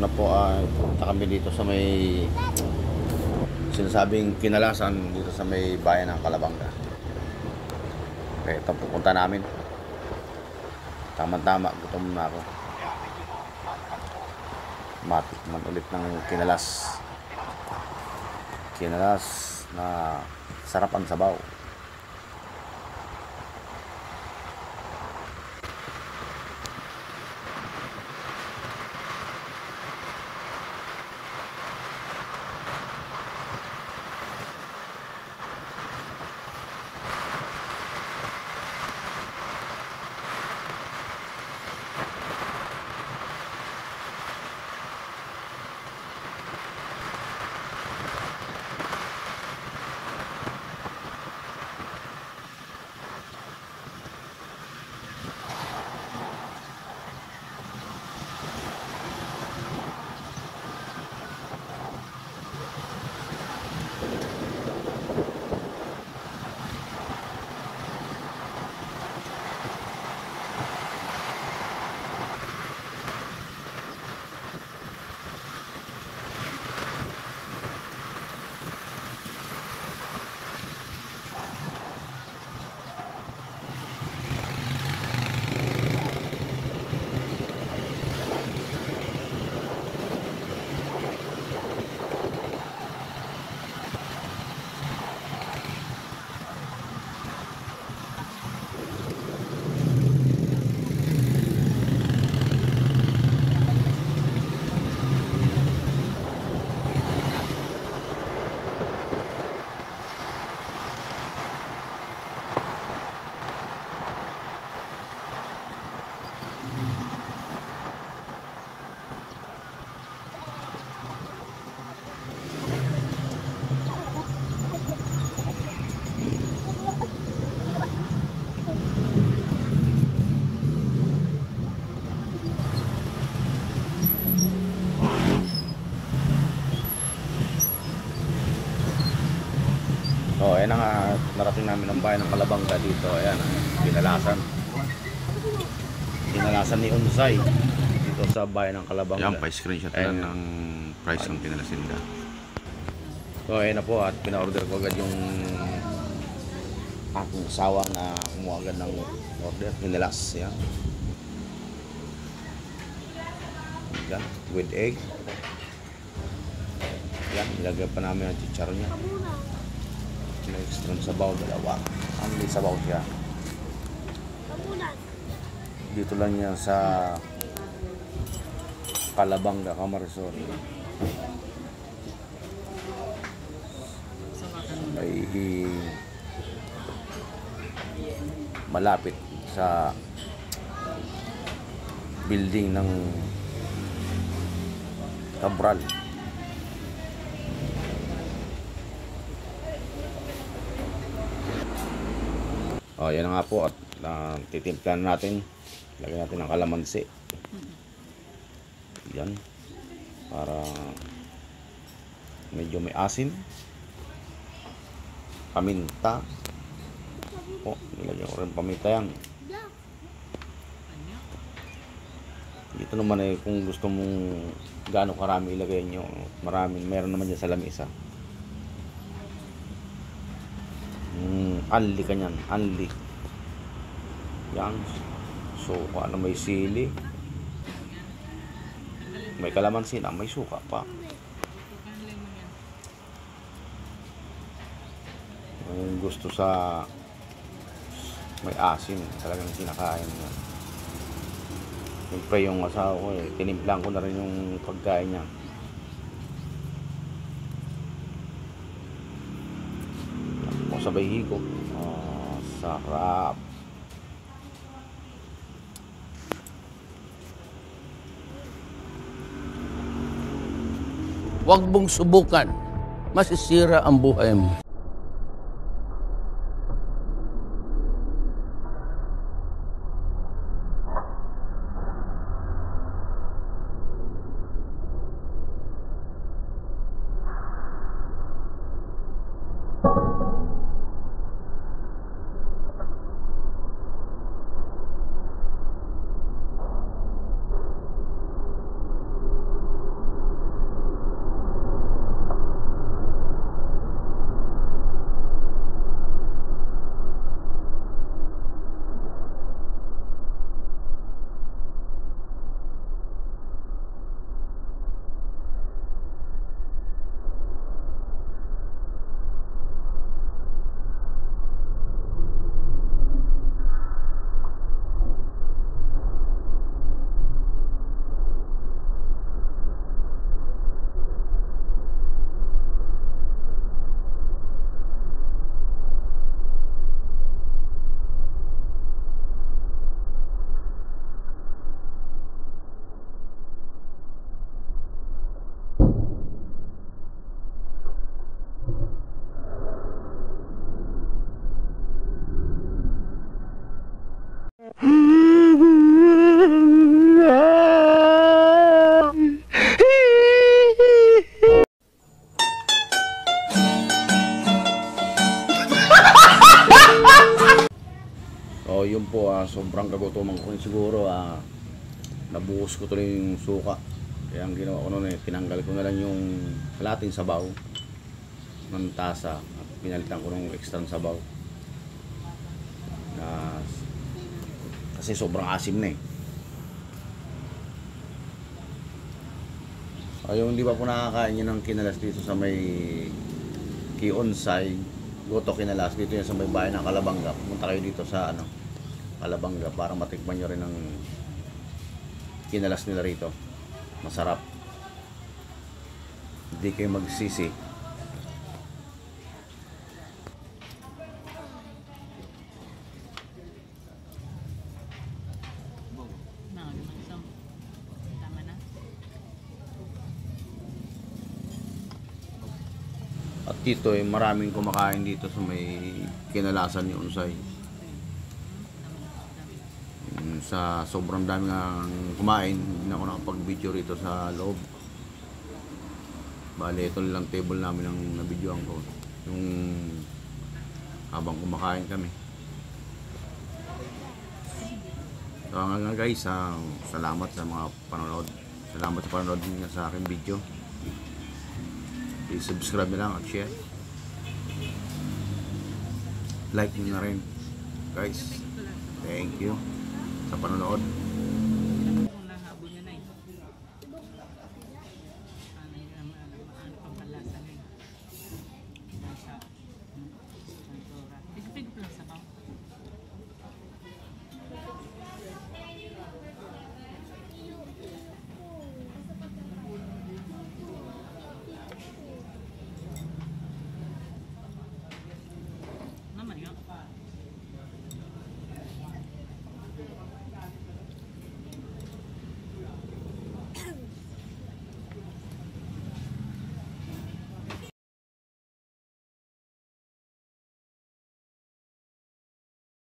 na po punta kami dito sa may sinasabing Kinalasan, dito sa may bayan ng Calabanga. Okay, ito pupunta namin. Tama-tama, gutom na ako. Matikman ulit ng Kinalas na sarap ang sabaw. So, ayan na nga, narating namin ang bayan ng Calabanga dito. Ayan, Kinalasan ni Unsay dito sa bayan ng Calabanga. Yan, pa-screenshot lang ng price ng Kinalasinda. So, ayan na po at pina-order ko agad yung aking asawa na kumuha agad ng order. Kinalas, yan. Yan, with egg. Yan, nilagyan pa namin ang chicharon niya. May extra sabaw, dalawa. Ang sabaw siya. Dito lang yan sa Calabanga, Camarisol. Ay malapit sa building ng Cabral. Oh, yan nga po at titimplan natin. Lagyan natin ng kalamansi. Yan. Para medyo may asin. Paminta. Oh, nilagyan ko rin paminta yan. Dito naman kung gusto mong gaano karami ilagay nyo. Marami, meron naman dyan sa lamisa. Anli kanyan, anli. Yan. So, ano may sili. May kalamansi na, may suka pa. Yung gusto sa may asin, talagang kinakain niya. Siyempre yung asawa ko tinimplang ko na rin yung pagkain niya. O sabay higop. Sarap. Huwag mong subukan. Masisira ang buhay mo. sobrang kagutuman ko rin siguro, nabuhos ko tuloy yung suka. Kaya ang ginawa ko noon tinanggal ko na lang yung kalating sabaw ng tasa at pinalitan ko ng extra sabaw na kasi sobrang asim na Ayaw, hindi pa po nakakain yun ng kinalas dito sa may Kionsay Goto Kinalas, dito yan sa may bayan ng Calabanga. Pumunta kayo dito sa Calabanga para matikman nyo rin ng kinalas nila rito. Masarap, hindi kayo magsisi. At dito maraming kumakain dito sa may kinalasan ni Unsay. Sa sobrang dami nga kumain, hindi na ako nakapag-video rito sa loob. Bale, ito lang table namin ang nabidyoan ko. Yung habang kumakain kami. So hanggang guys, salamat sa mga panonood. Salamat sa panonood niyo sa aking video. Please subscribe na lang at share. Like nyo na rin guys. Thank you sa panonood.